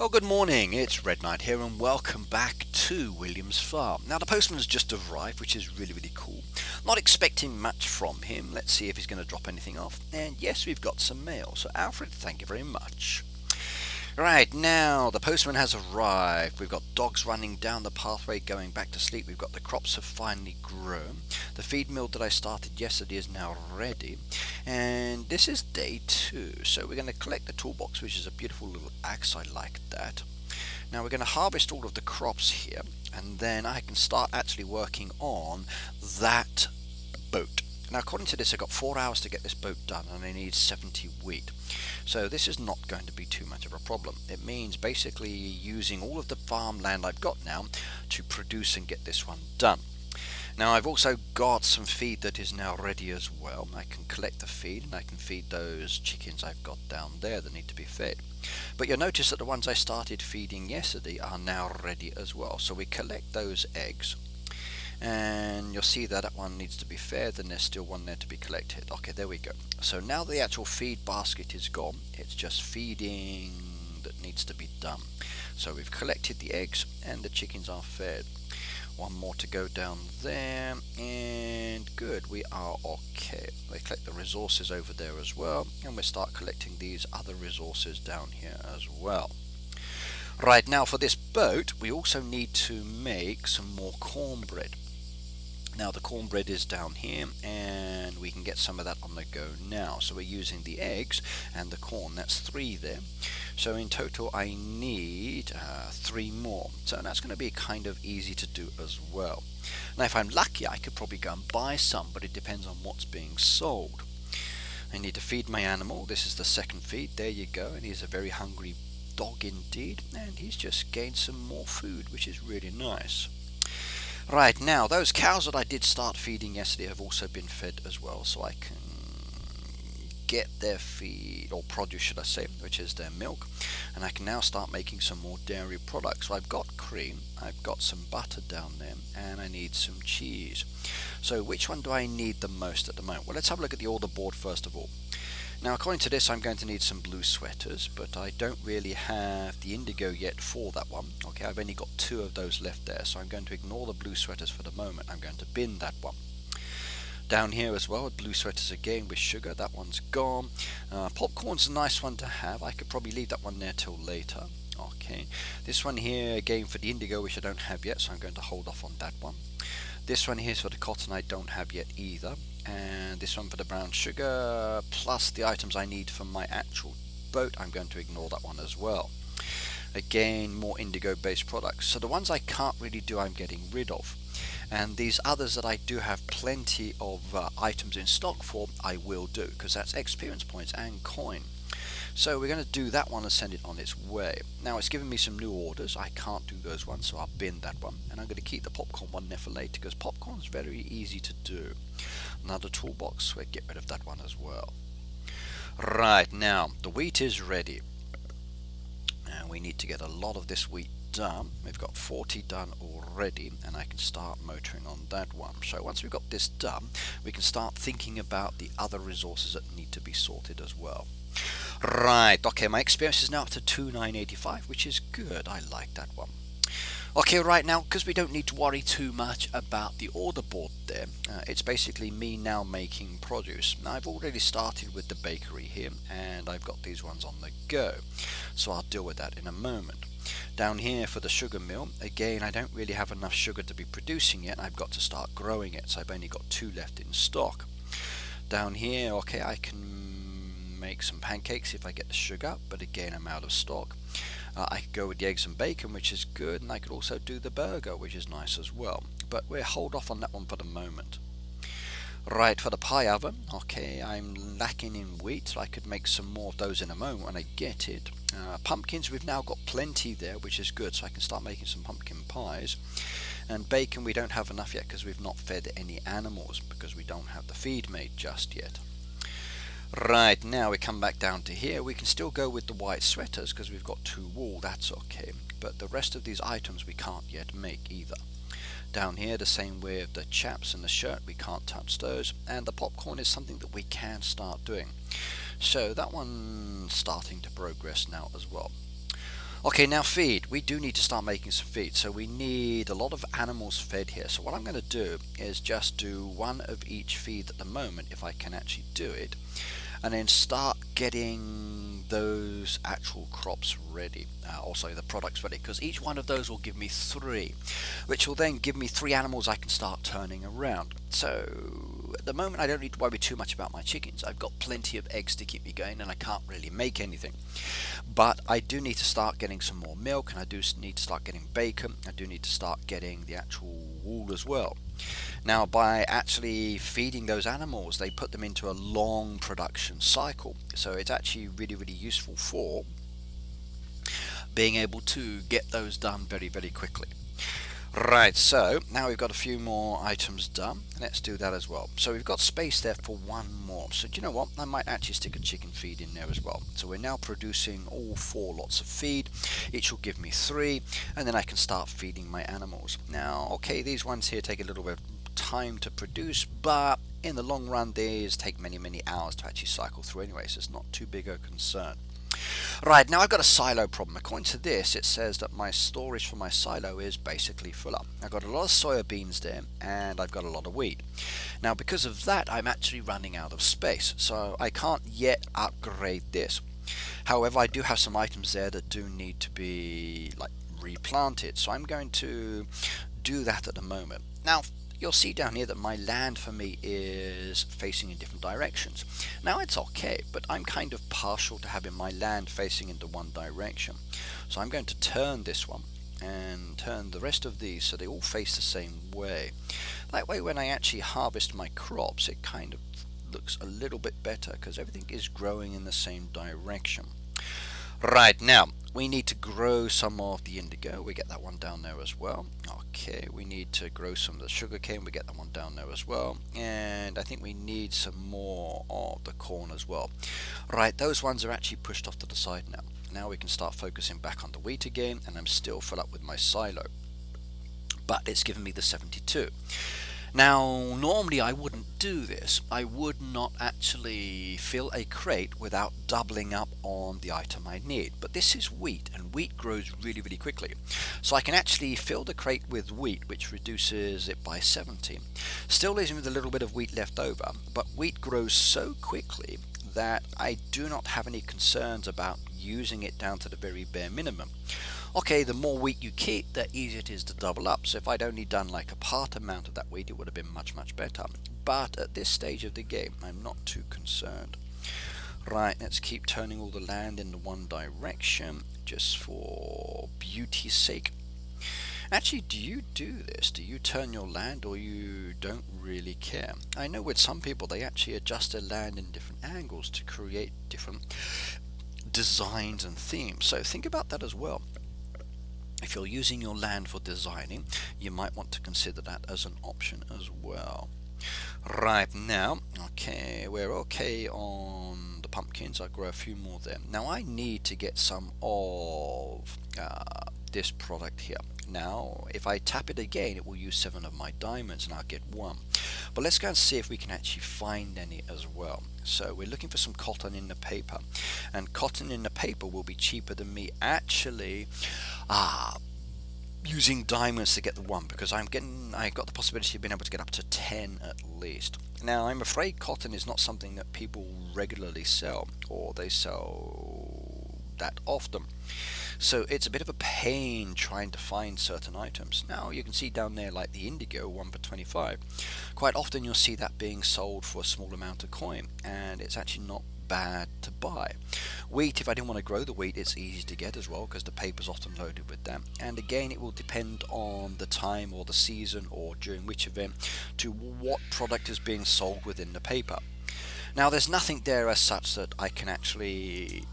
Well, good morning, it's Red Knight here and welcome back to William's Farm. Now the postman's just arrived, which is really cool. Not expecting much from him. Let's see if he's going to drop anything off. And yes, we've got some mail. So Alfred, thank you very much. Right, now the postman has arrived. We've got dogs running down the pathway going back to sleep. We've got the crops have finally grown. The feed mill that I started yesterday is now ready. And this is day 2. So we're going to collect the toolbox, which is a beautiful little axe. I like that. Now we're going to harvest all of the crops here. And then I can start actually working on that boat. Now according to this, I've got 4 hours to get this boat done and I need 70 wheat. So this is not going to be too much of a problem. It means basically using all of the farmland I've got now to produce and get this one done. Now I've also got some feed that is now ready as well. I can collect the feed and I can feed those chickens I've got down there that need to be fed. But you'll notice that the ones I started feeding yesterday are now ready as well. So we collect those eggs. And you'll see that one needs to be fed and there's still one there to be collected. Okay, there we go. So now the actual feed basket is gone, it's just feeding that needs to be done. So we've collected the eggs and the chickens are fed. One more to go down there and good, we are okay. We collect the resources over there as well and we start collecting these other resources down here as well. Right, now for this boat we also need to make some more cornbread. Now the cornbread is down here and we can get some of that on the go now. So we're using the eggs and the corn, that's 3 there. So in total I need 3 more. So that's going to be kind of easy to do as well. Now if I'm lucky I could probably go and buy some, but it depends on what's being sold. I need to feed my animal, this is the second feed, there you go, and he's a very hungry dog indeed, and he's just gained some more food, which is really nice. Right, now those cows that I did start feeding yesterday have also been fed as well, so I can get their feed, or produce should I say, which is their milk, and I can now start making some more dairy products. So I've got cream, I've got some butter down there, and I need some cheese. So which one do I need the most at the moment? Well, let's have a look at the order board first of all. Now according to this I'm going to need some blue sweaters, but I don't really have the indigo yet for that one. Okay, I've only got 2 of those left there, so I'm going to ignore the blue sweaters for the moment. I'm going to bin that one. Down here as well, blue sweaters again with sugar, that one's gone. Popcorn's a nice one to have, I could probably leave that one there till later. Okay, this one here again for the indigo, which I don't have yet, so I'm going to hold off on that one. This one here is for the cotton, I don't have yet either. And this one for the brown sugar, plus the items I need for my actual boat, I'm going to ignore that one as well. Again, more indigo based products. So the ones I can't really do I'm getting rid of. And these others that I do have plenty of items in stock for, I will do, because that's experience points and coin. So we're going to do that one and send it on its way. Now it's given me some new orders, I can't do those ones, so I'll bin that one. And I'm going to keep the popcorn one there for later, because popcorn's very easy to do. Another toolbox, we'll get rid of that one as well. Right, now the wheat is ready. And we need to get a lot of this wheat done. We've got 40 done already, and I can start motoring on that one. So once we've got this done, we can start thinking about the other resources that need to be sorted as well. Right, okay, my experience is now up to 2985, which is good. I like that one. Okay, right now, because we don't need to worry too much about the order board there, it's basically me now making produce. Now, I've already started with the bakery here, and I've got these ones on the go, so I'll deal with that in a moment. Down here for the sugar mill, again, I don't really have enough sugar to be producing yet. I've got to start growing it, so I've only got 2 left in stock. Down here, okay, I can make some pancakes if I get the sugar, but again I'm out of stock. I could go with the eggs and bacon, which is good, and I could also do the burger, which is nice as well, but we'll hold off on that one for the moment. Right, for the pie oven, okay, I'm lacking in wheat, so I could make some more of those in a moment when I get it. Pumpkins, we've now got plenty there, which is good, so I can start making some pumpkin pies. And bacon we don't have enough yet because we've not fed any animals, because we don't have the feed made just yet. Right, now we come back down to here. We can still go with the white sweaters because we've got 2 wool, that's okay. But the rest of these items we can't yet make either. Down here the same with the chaps and the shirt, we can't touch those. And the popcorn is something that we can start doing. So that one's starting to progress now as well. Okay, now feed. We do need to start making some feed, so we need a lot of animals fed here. So what I'm going to do is just do one of each feed at the moment, if I can actually do it, and then start getting those actual crops ready, also the products ready, because each one of those will give me 3, which will then give me 3 animals I can start turning around. So at the moment I don't need to worry too much about my chickens. I've got plenty of eggs to keep me going and I can't really make anything, but I do need to start getting some more milk, and I do need to start getting bacon. I do need to start getting the actual wool as well. Now, by actually feeding those animals, they put them into a long production cycle. So it's actually really, really useful for being able to get those done very, very quickly. Right, so now we've got a few more items done. Let's do that as well. So we've got space there for one more. So do you know what? I might actually stick a chicken feed in there as well. So we're now producing all 4 lots of feed. Each will give me 3, and then I can start feeding my animals. Now, okay, these ones here take a little bit of time to produce, but in the long run these take many, many hours to actually cycle through anyway, so it's not too big a concern. Right, now I've got a silo problem. According to this, it says that my storage for my silo is basically full up. I've got a lot of soya beans there, and I've got a lot of wheat. Now, because of that, I'm actually running out of space, so I can't yet upgrade this. However, I do have some items there that do need to be replanted, so I'm going to do that at the moment. Now, you'll see down here that my land for me is facing in different directions. Now it's okay, but I'm kind of partial to having my land facing into one direction. So I'm going to turn this one and turn the rest of these so they all face the same way. That way when I actually harvest my crops, it kind of looks a little bit better because everything is growing in the same direction. Right, now we need to grow some of the indigo. We get that one down there as well. Okay, we need to grow some of the sugarcane. We get that one down there as well. And I think we need some more of the corn as well. Right, those ones are actually pushed off to the side now. Now we can start focusing back on the wheat again, and I'm still full up with my silo. But it's given me the 72. Now, normally I wouldn't do this. I would not actually fill a crate without doubling up on the item I need. But this is wheat, and wheat grows really, really quickly. So I can actually fill the crate with wheat, which reduces it by 70. Still leaves me with a little bit of wheat left over, but wheat grows so quickly that I do not have any concerns about using it down to the very bare minimum. Okay, the more wheat you keep, the easier it is to double up. So if I'd only done like a part amount of that wheat, it would have been much, much better. But at this stage of the game, I'm not too concerned. Right, let's keep turning all the land in the one direction, just for beauty's sake. Actually, do you do this? Do you turn your land, or you don't really care? I know with some people, they actually adjust their land in different angles to create different designs and themes. So think about that as well. If you're using your land for designing, you might want to consider that as an option as well. Right, now, okay, we're okay on the pumpkins. I'll grow a few more there. Now I need to get some of this product here. Now, if I tap it again, it will use 7 of my diamonds and I'll get 1. But let's go and see if we can actually find any as well. So we're looking for some cotton in the paper, and cotton in the paper will be cheaper than me actually using diamonds to get the 1, because I got the possibility of being able to get up to 10 at least. Now I'm afraid cotton is not something that people regularly sell, or they sell that often. So it's a bit of a pain trying to find certain items. Now you can see down there like the indigo, 1 for 25. Quite often you'll see that being sold for a small amount of coin, and it's actually not bad to buy. Wheat, if I didn't want to grow the wheat, it's easy to get as well because the paper's often loaded with that. And again, it will depend on the time or the season or during which event to what product is being sold within the paper. Now there's nothing there as such that I can actually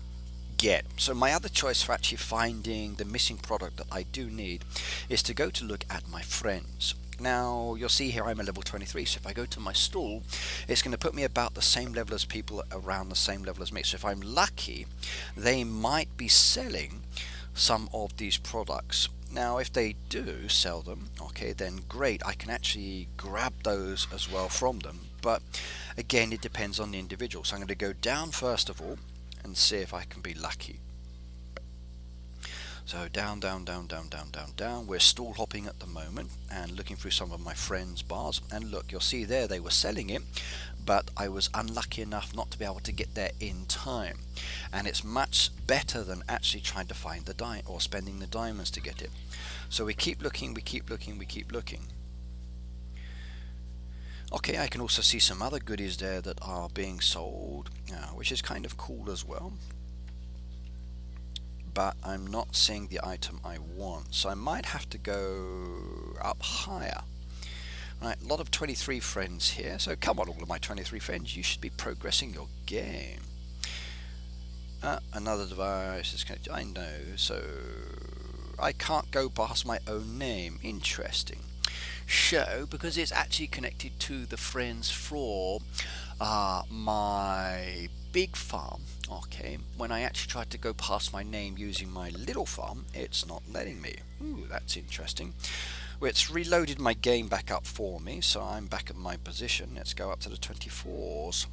get. So my other choice for actually finding the missing product that I do need is to go to look at my friends. Now you'll see here I'm a level 23, so if I go to my stall, it's going to put me about the same level as people around the same level as me. So if I'm lucky, they might be selling some of these products. Now if they do sell them, okay, then great, I can actually grab those as well from them. But again, it depends on the individual. So I'm going to go down first of all and see if I can be lucky. So down, down, down, down, down, down, down. We're stall hopping at the moment and looking through some of my friends' bars. And look, you'll see there they were selling it, but I was unlucky enough not to be able to get there in time. And it's much better than actually trying to find the or spending the diamonds to get it. So we keep looking, we keep looking, we keep looking. Okay, I can also see some other goodies there that are being sold, which is kind of cool as well. But I'm not seeing the item I want, so I might have to go up higher. Right, a lot of 23 friends here, so come on all of my 23 friends, you should be progressing your game. Another device is connected, I know, so I can't go past my own name. Interesting. Show, because it's actually connected to the friends for my big farm. Okay, when I actually tried to go past my name using my little farm, it's not letting me. Ooh, that's interesting. Well, it's reloaded my game back up for me, so I'm back at my position. Let's go up to the 24s.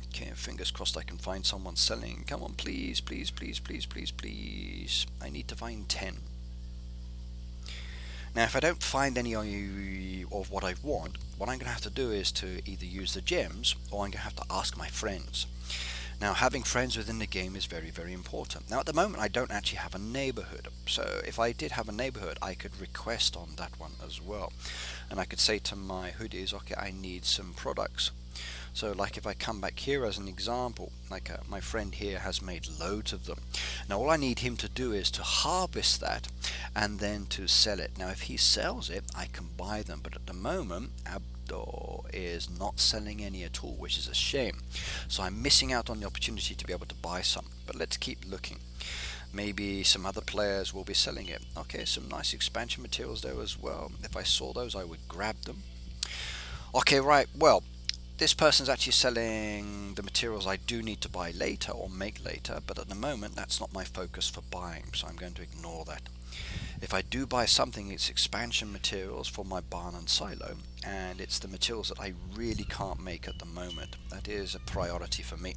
Okay, fingers crossed I can find someone selling. Come on, please, please, please, please, please, please. I need to find 10. Now, if I don't find any of what I want, what I'm going to have to do is to either use the gems or I'm going to have to ask my friends. Now, having friends within the game is very, very important. Now, at the moment, I don't actually have a neighborhood. So if I did have a neighborhood, I could request on that one as well. And I could say to my hoodies, okay, I need some products. So like if I come back here as an example, like my friend here has made loads of them. Now all I need him to do is to harvest that and then to sell it. Now if he sells it, I can buy them, but at the moment Abdor is not selling any at all, which is a shame. So I'm missing out on the opportunity to be able to buy some, but let's keep looking. Maybe some other players will be selling it. Okay, some nice expansion materials there as well. If I saw those, I would grab them. Okay, right, well, this person's actually selling the materials I do need to buy later or make later, but at the moment that's not my focus for buying, so I'm going to ignore that. If I do buy something, it's expansion materials for my barn and silo, and it's the materials that I really can't make at the moment. That is a priority for me.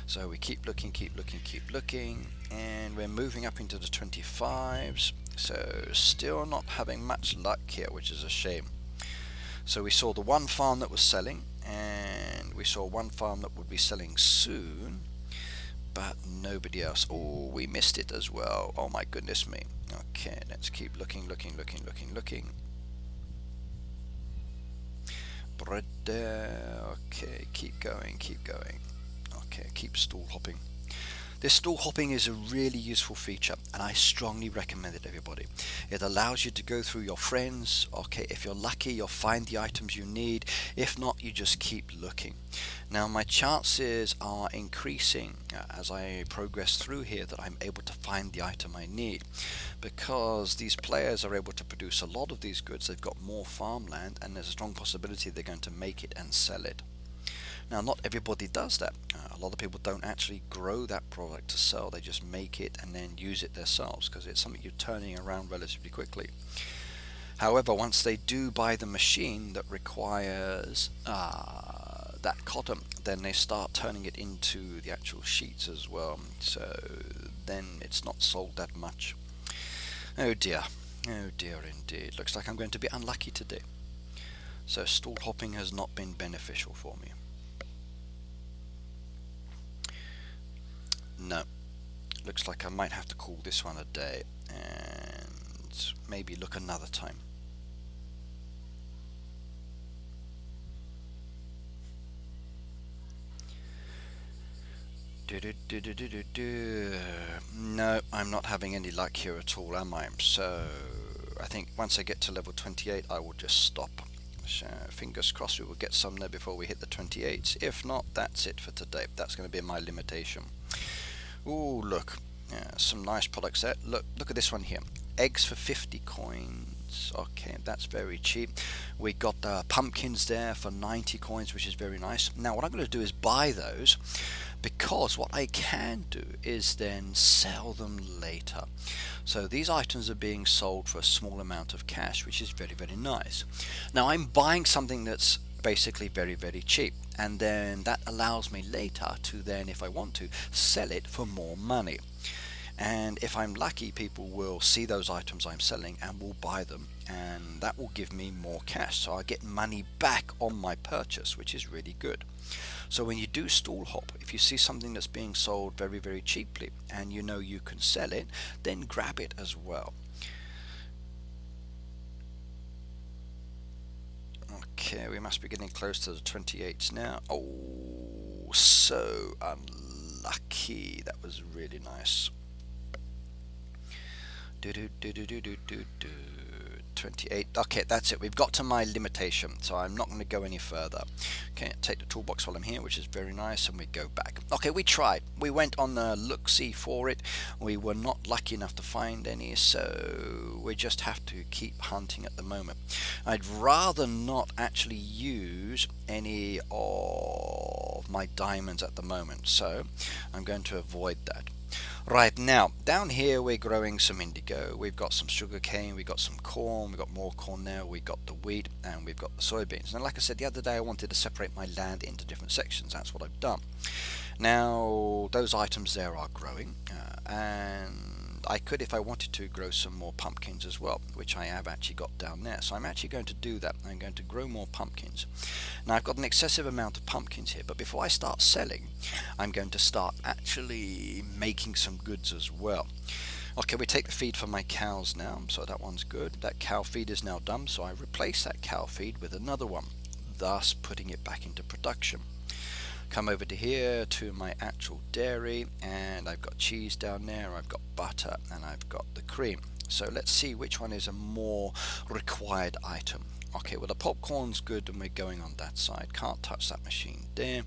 So we keep looking, keep looking, keep looking, and we're moving up into the 25s, so still not having much luck here, which is a shame. So we saw the one farm that was selling, and we saw one farm that would be selling soon, but nobody else. Oh, we missed it as well. Oh my goodness me. Okay, let's keep looking, looking, looking, looking, looking. Bread there. Okay, keep going, keep going. Okay, keep stall hopping. This stall hopping is a really useful feature, and I strongly recommend it, everybody. It allows you to go through your friends. Okay, if you're lucky, you'll find the items you need. If not, you just keep looking. Now, my chances are increasing as I progress through here that I'm able to find the item I need, because these players are able to produce a lot of these goods. They've got more farmland, and there's a strong possibility they're going to make it and sell it. Now, not everybody does that. A lot of people don't actually grow that product to sell. They just make it and then use it themselves, because it's something you're turning around relatively quickly. However, once they do buy the machine that requires that cotton, then they start turning it into the actual sheets as well. So then it's not sold that much. Oh dear. Oh dear indeed. Looks like I'm going to be unlucky today. So stall hopping has not been beneficial for me. No, looks like I might have to call this one a day and maybe look another time. No, I'm not having any luck here at all, am I? So I think once I get to level 28 I will just stop. So fingers crossed we will get some there before we hit the 28s. If not, that's it for today. That's going to be my limitation. Ooh, look, some nice products there. Look at this one here. Eggs for 50 coins. Okay, that's very cheap. We got pumpkins there for 90 coins, which is very nice. Now what I'm going to do is buy those, because what I can do is then sell them later. So these items are being sold for a small amount of cash, which is very, very nice. Now I'm buying something that's basically very, very cheap. and then that allows me later to then, if I want to, sell it for more money. And if I'm lucky, people will see those items I'm selling and will buy them, and that will give me more cash, so I get money back on my purchase, which is really good. So when you do stall hop, if you see something that's being sold very, very cheaply and you know you can sell it, then grab it as well. Okay, we must be getting close to the 28s now. Oh, so unlucky. That was really nice. 28. Okay, that's it. We've got to my limitation, so I'm not going to go any further. Okay, take the toolbox while I'm here, which is very nice, and we go back. Okay, we tried. We went on a look-see for it. We were not lucky enough to find any, so we just have to keep hunting at the moment. I'd rather not actually use any of my diamonds at the moment, so I'm going to avoid that. Right, now down here we're growing some indigo, we've got some sugarcane, we've got some corn, we've got more corn now, we've got the wheat, and we've got the soybeans. And like I said the other day, I wanted to separate my land into different sections. That's what I've done. Now those items there are growing, and I could, if I wanted to, grow some more pumpkins as well, which I have actually got down there. So I'm actually going to do that. I'm going to grow more pumpkins. Now I've got an excessive amount of pumpkins here, but before I start selling, I'm going to start actually making some goods as well. Okay, we take the feed for my cows now, so that one's good. That cow feed is now done, so I replace that cow feed with another one, thus putting it back into production. Come over to here to my actual dairy, and I've got cheese down there, I've got butter, and I've got the cream. So let's see which one is a more required item. Okay, well the popcorn's good, and we're going on that side. Can't touch that machine there.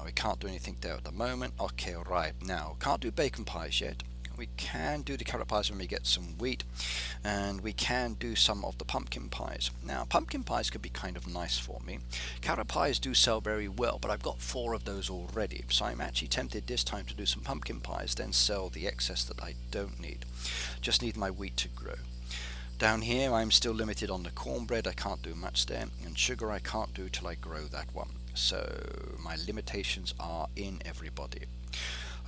We can't do anything there at the moment. Okay, right, now can't do bacon pies yet. We can do the carrot pies when we get some wheat, and we can do some of the pumpkin pies. Now pumpkin pies could be kind of nice for me. Carrot pies do sell very well, but I've got 4 of those already, so I'm actually tempted this time to do some pumpkin pies, then sell the excess that I don't need. Just need my wheat to grow. Down here I'm still limited on the cornbread, I can't do much there, and sugar I can't do till I grow that one. So my limitations are in everybody.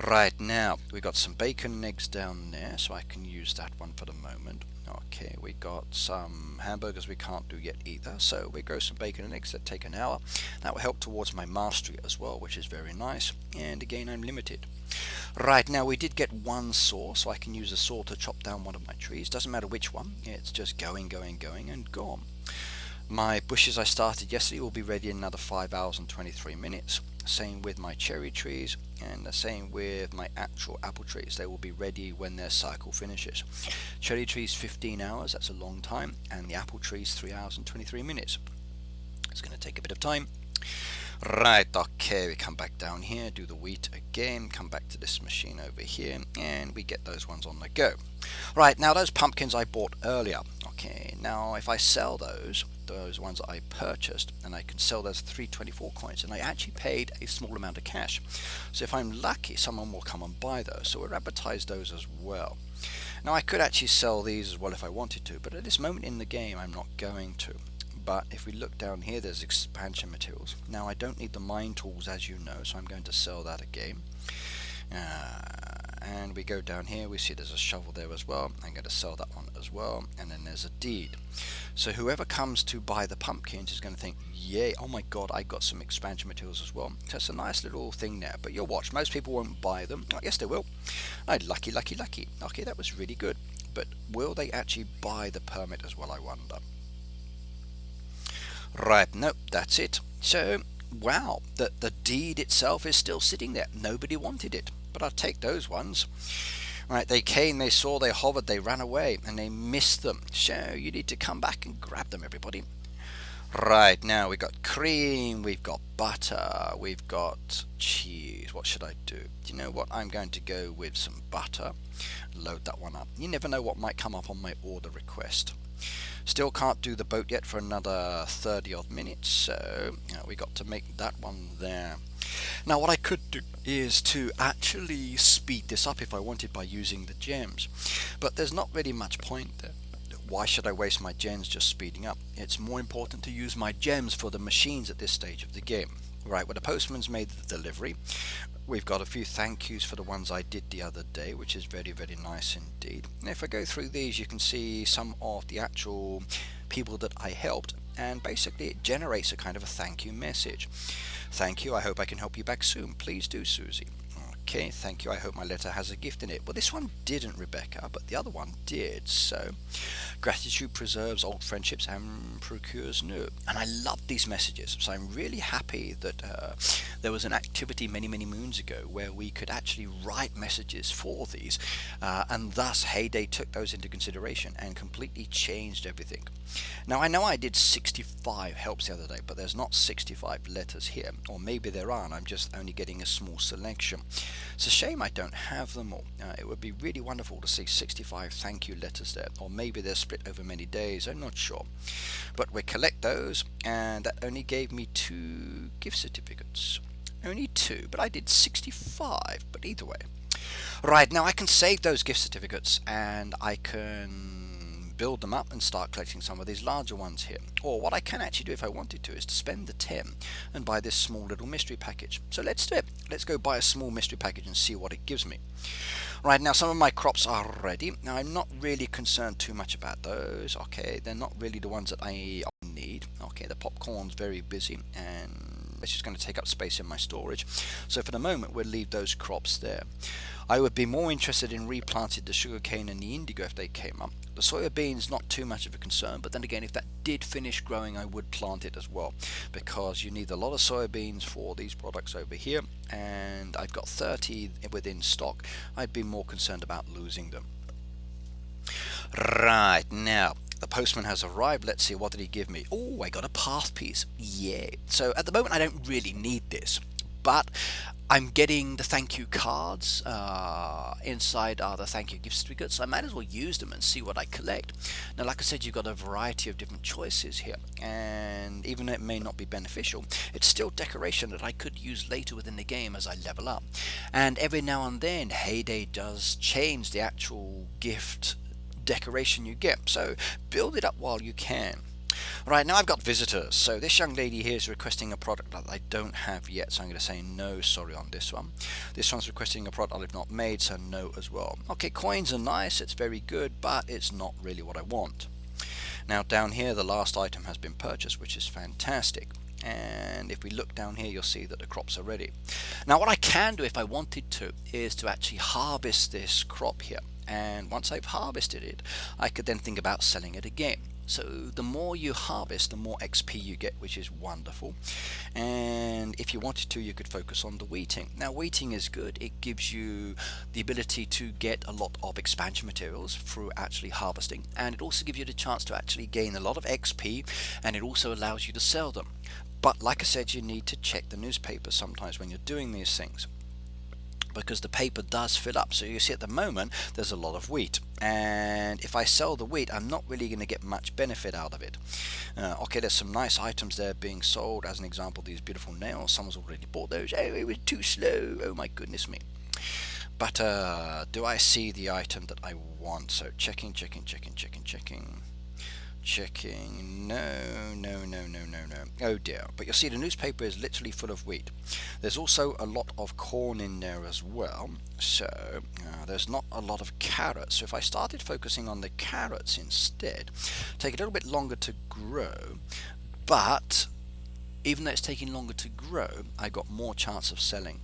Right, now we got some bacon and eggs down there, so I can use that one for the moment. Okay, we got some hamburgers we can't do yet either, so we grow some bacon and eggs that take an hour. That will help towards my mastery as well, which is very nice, and again I'm limited. Right, now we did get 1 saw, so I can use a saw to chop down one of my trees. Doesn't matter which one, it's just going and gone. My bushes I started yesterday will be ready in another 5 hours and 23 minutes. Same with my cherry trees, and the same with my actual apple trees. They will be ready when their cycle finishes. Cherry trees 15 hours, that's a long time, and the apple trees 3 hours and 23 minutes. It's going to take a bit of time. Right, okay, we come back down here, do the wheat again, come back to this machine over here, and we get those ones on the go. Right, now those pumpkins I bought earlier. Okay, now if I sell those ones that I purchased, and I can sell those 324 coins, and I actually paid a small amount of cash. So if I'm lucky, someone will come and buy those, so we'll advertise those as well. Now I could actually sell these as well if I wanted to, but at this moment in the game I'm not going to. But if we look down here, there's expansion materials. Now I don't need the mine tools, as you know, so I'm going to sell that again. And we go down here, we see there's a shovel there as well. I'm going to sell that one as well, and then there's a deed. So whoever comes to buy the pumpkins is going to think, yay, oh my god, I got some expansion materials as well. So it's a nice little thing there, but you'll watch, most people won't buy them. Oh, yes they will. Lucky. Okay, that was really good, but will they actually buy the permit as well, I wonder? Right, nope, that's it. So, wow, the deed itself is still sitting there. Nobody wanted it, but I'll take those ones. Right, they came, they saw, they hovered, they ran away, and they missed them. So, you need to come back and grab them, everybody. Right, now we've got cream, we've got butter, we've got cheese. What should I do? Do you know what? I'm going to go with some butter. Load that one up. You never know what might come up on my order request. Still can't do the boat yet for another 30 odd minutes, so we got to make that one there. Now what I could do is to actually speed this up if I wanted by using the gems, but there's not really much point there. why should I waste my gems just speeding up? It's more important to use my gems for the machines at this stage of the game. Right, well, the postman's made the delivery. We've got a few thank yous for the ones I did the other day, which is very, very nice indeed. And if I go through these, you can see some of the actual people that I helped, and basically it generates a kind of a thank you message. Thank you, I hope I can help you back soon. Please do, Susie. Okay, thank you, I hope my letter has a gift in it. Well, this one didn't, Rebecca, but the other one did. So, gratitude preserves old friendships and procures new. And I love these messages, so I'm really happy that there was an activity many, many moons ago where we could actually write messages for these, and thus Heyday took those into consideration and completely changed everything. Now, I know I did 65 helps the other day, but there's not 65 letters here, or maybe there are, and I'm just only getting a small selection. It's a shame I don't have them all. It would be really wonderful to see 65 thank you letters there, or maybe they're split over many days, I'm not sure. But we collect those, and that only gave me 2 gift certificates. Only 2, but I did 65, but either way. Right, now I can save those gift certificates, and I can build them up and start collecting some of these larger ones here. Or what I can actually do if I wanted to is to spend the 10 and buy this small little mystery package. So let's do it. Let's go buy a small mystery package and see what it gives me. Right, now some of my crops are ready. Now I'm not really concerned too much about those. Okay, they're not really the ones that I need. Okay, the popcorn's very busy and it's just going to take up space in my storage. So for the moment we'll leave those crops there. I would be more interested in replanting the sugarcane and the indigo if they came up. The soya beans not too much of a concern, but then again if that did finish growing I would plant it as well, because you need a lot of soybeans for these products over here, and I've got 30 within stock. I'd be more concerned about losing them. Right, now the postman has arrived. Let's see, what did he give me? Oh, I got a path piece. Yay. So at the moment I don't really need this, but I'm getting the thank you cards. Inside are the thank you gift certificates. I might as well use them and see what I collect. Now, like I said, you've got a variety of different choices here, and even though it may not be beneficial, it's still decoration that I could use later within the game as I level up. And every now and then Heyday does change the actual gift decoration you get, so build it up while you can. Right, now I've got visitors, so this young lady here is requesting a product that I don't have yet, so I'm going to say no, sorry on this one. This one's requesting a product I've not made, so no as well. Okay, coins are nice, it's very good, but it's not really what I want. Now down here the last item has been purchased, which is fantastic. And if we look down here you'll see that the crops are ready. Now what I can do if I wanted to is to actually harvest this crop here, and once I've harvested it I could then think about selling it again. So the more you harvest, the more XP you get, which is wonderful. And if you wanted to, you could focus on the wheating. Now wheating is good. It gives you the ability to get a lot of expansion materials through actually harvesting, and it also gives you the chance to actually gain a lot of XP, and it also allows you to sell them. But like I said, you need to check the newspaper sometimes when you're doing these things, because the paper does fill up. So you see at the moment there's a lot of wheat, and if I sell the wheat I'm not really going to get much benefit out of it. Okay, there's some nice items there being sold. As an example, these beautiful nails, someone's already bought those. Oh, it was too slow, oh my goodness me. But do I see the item that I want? So checking, no. Oh dear. But you'll see the newspaper is literally full of wheat. There's also a lot of corn in there as well, so there's not a lot of carrots. So if I started focusing on the carrots instead, take a little bit longer to grow, but even though it's taking longer to grow, I got more chance of selling.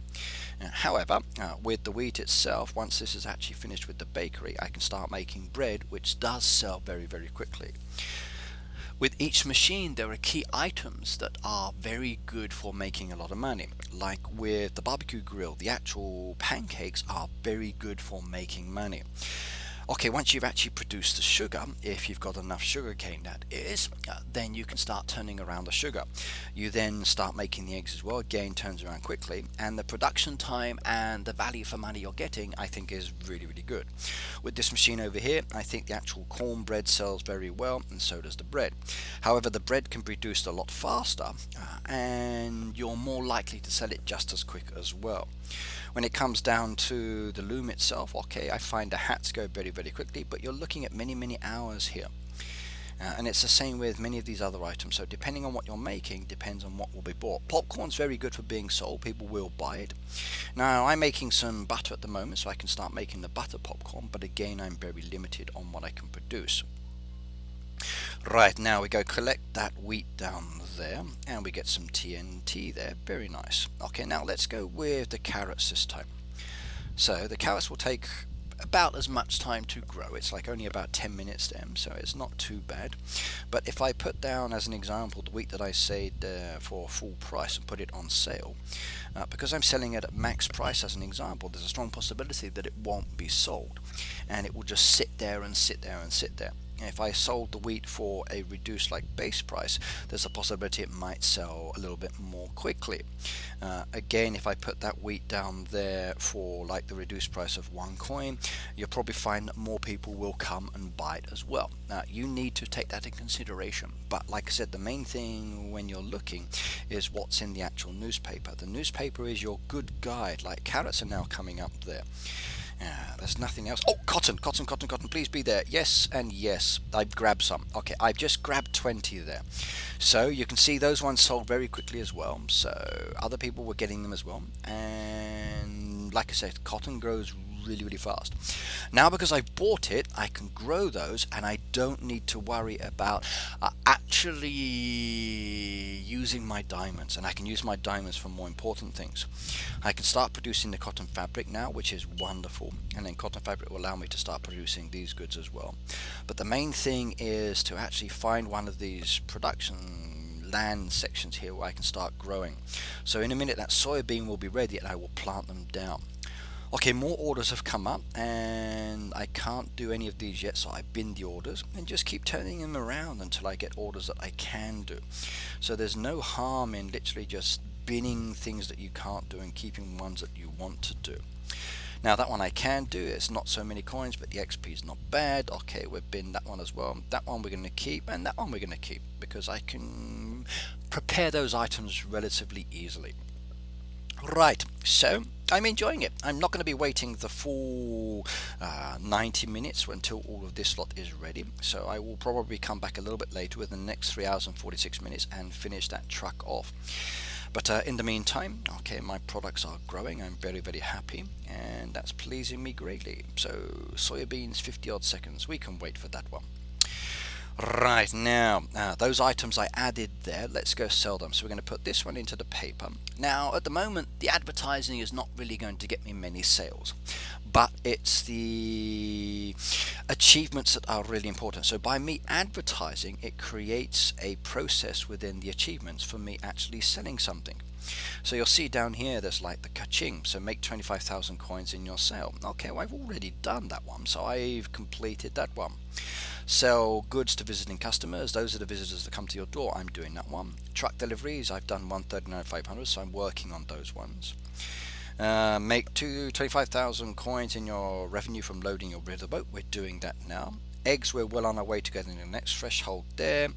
However, with the wheat itself, once this is actually finished with the bakery, I can start making bread, which does sell very, very quickly. With each machine there are key items that are very good for making a lot of money. Like with the barbecue grill, the actual pancakes are very good for making money. Okay, once you've actually produced the sugar, if you've got enough sugar cane that is, then you can start turning around the sugar. You then start making the eggs as well, again turns around quickly, and the production time and the value for money you're getting I think is really, really good. With this machine over here, I think the actual cornbread sells very well, and so does the bread. However, the bread can be produced a lot faster, and you're more likely to sell it just as quick as well. When it comes down to the loom itself, okay, I find the hats go very, very quickly, but you're looking at many, many hours here. And it's the same with many of these other items. So depending on what you're making depends on what will be bought. Popcorn's very good for being sold. People will buy it. Now I'm making some butter at the moment, so I can start making the butter popcorn, but again I'm very limited on what I can produce. Right, now we go collect that wheat down there, and we get some TNT there. Very nice. Okay, now let's go with the carrots this time. So the carrots will take about as much time to grow. It's like only about 10 minutes then, so it's not too bad. But if I put down as an example the wheat that I saved for full price and put it on sale, because I'm selling it at max price as an example, there's a strong possibility that it won't be sold, and it will just sit there and sit there and sit there. If I sold the wheat for a reduced like base price, there's a possibility it might sell a little bit more quickly. Again, if I put that wheat down there for like the reduced price of 1 coin, you'll probably find that more people will come and buy it as well. Now you need to take that in consideration, but like I said, the main thing when you're looking is what's in the actual newspaper. The newspaper is your good guide. Like carrots are now coming up there. There's nothing else. Oh, cotton, please be there. Yes and yes, I've grabbed some. Okay, I've just grabbed 20 there. So you can see those ones sold very quickly as well. So other people were getting them as well. And like I said, cotton grows really fast. Now because I've bought it, I can grow those and I don't need to worry about actually using my diamonds, and I can use my diamonds for more important things. I can start producing the cotton fabric now, which is wonderful, and then cotton fabric will allow me to start producing these goods as well. But the main thing is to actually find one of these production land sections here where I can start growing. So in a minute that soybean will be ready and I will plant them down. Okay, more orders have come up and I can't do any of these yet, so I bin the orders and just keep turning them around until I get orders that I can do. So there's no harm in literally just binning things that you can't do and keeping ones that you want to do. Now that one I can do, it's not so many coins, but the XP is not bad. Okay, we've binned that one as well. That one we're going to keep, and that one we're going to keep, because I can prepare those items relatively easily. Right, so I'm enjoying it. I'm not going to be waiting the full 90 minutes until all of this lot is ready. So I will probably come back a little bit later within the next 3 hours and 46 minutes and finish that truck off. But in the meantime, okay, my products are growing. I'm very happy, and that's pleasing me greatly. So soybeans, 50 odd seconds. We can wait for that one. Right, now those items I added there, let's go sell them. So we're going to put this one into the paper. Now at the moment the advertising is not really going to get me many sales, but it's the achievements that are really important. So by me advertising, it creates a process within the achievements for me actually selling something. So you'll see down here there's like the ka-ching, so make 25,000 coins in your sale. Okay, well I've already done that one, so I've completed that one. Sell goods to visiting customers, those are the visitors that come to your door, I'm doing that one. Truck deliveries, I've done 139,500, so I'm working on those ones. Make 25,000 coins in your revenue from loading your riverboat, we're doing that now. Eggs, we're well on our way to getting the next threshold there.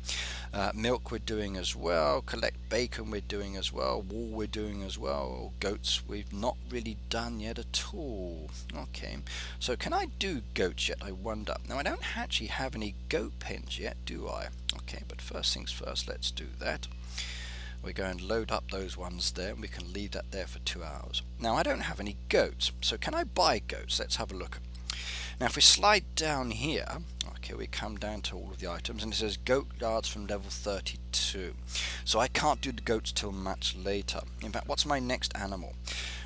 Milk we're doing as well. Collect bacon we're doing as well. Wool we're doing as well. Goats we've not really done yet at all. Okay, so can I do goats yet, I wonder? Now I don't actually have any goat pens yet, do I? Okay, but first things first, let's do that. We're going to load up those ones there, and we can leave that there for 2 hours. Now I don't have any goats, so can I buy goats? Let's have a look. Now if we slide down here, okay, we come down to all of the items and it says goat yards from level 32. So I can't do the goats till much later. In fact, what's my next animal?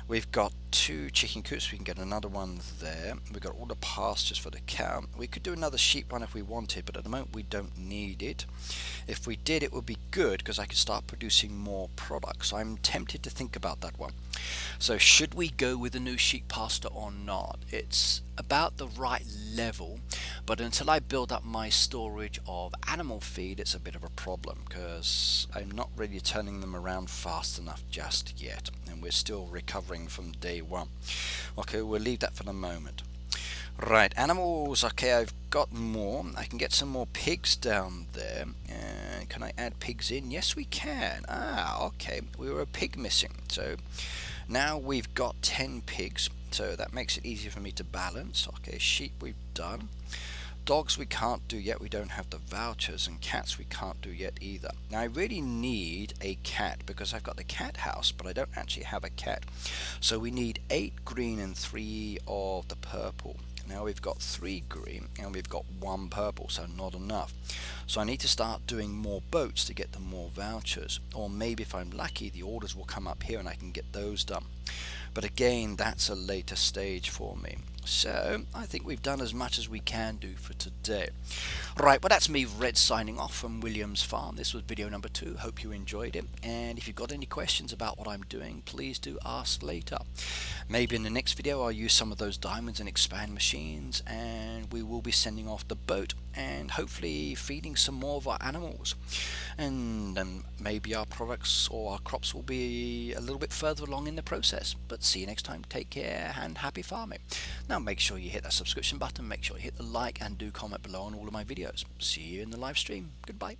We've got 2 chicken coops, we can get another one there. We've got all the pastures for the cow. We could do another sheep one if we wanted, but at the moment we don't need it. If we did, it would be good because I could start producing more products. So I'm tempted to think about that one. So should we go with a new sheep pasture or not? It's about the right level, but until I build up my storage of animal feed, it's a bit of a problem because I'm not really turning them around fast enough just yet, and we're still recovering from day one. Okay, we'll leave that for the moment. Right, animals, okay, I've got more. I can get some more pigs down there. Can I add pigs in? Yes, we can. Okay, we were a pig missing. So now we've got 10 pigs, so that makes it easier for me to balance. Okay, sheep we've done. dogs we can't do yet, we don't have the vouchers, and cats we can't do yet either. Now I really need a cat because I've got the cat house, but I don't actually have a cat. So we need 8 green and 3 of the purple. Now we've got 3 green and we've got 1 purple, so not enough. So I need to start doing more boats to get the more vouchers, or maybe if I'm lucky the orders will come up here and I can get those done. But again, that's a later stage for me. So I think we've done as much as we can do for today. Right, well that's me, Red, signing off from Williams Farm. This was video number 2. Hope you enjoyed it. And if you've got any questions about what I'm doing, please do ask later. Maybe in the next video I'll use some of those diamonds and expand machines, and we will be sending off the boat and hopefully feeding some more of our animals. And then maybe our products or our crops will be a little bit further along in the process. But see you next time. Take care and happy farming. Now make sure you hit that subscription button, make sure you hit the like, and do comment below on all of my videos. See you in the live stream. Goodbye.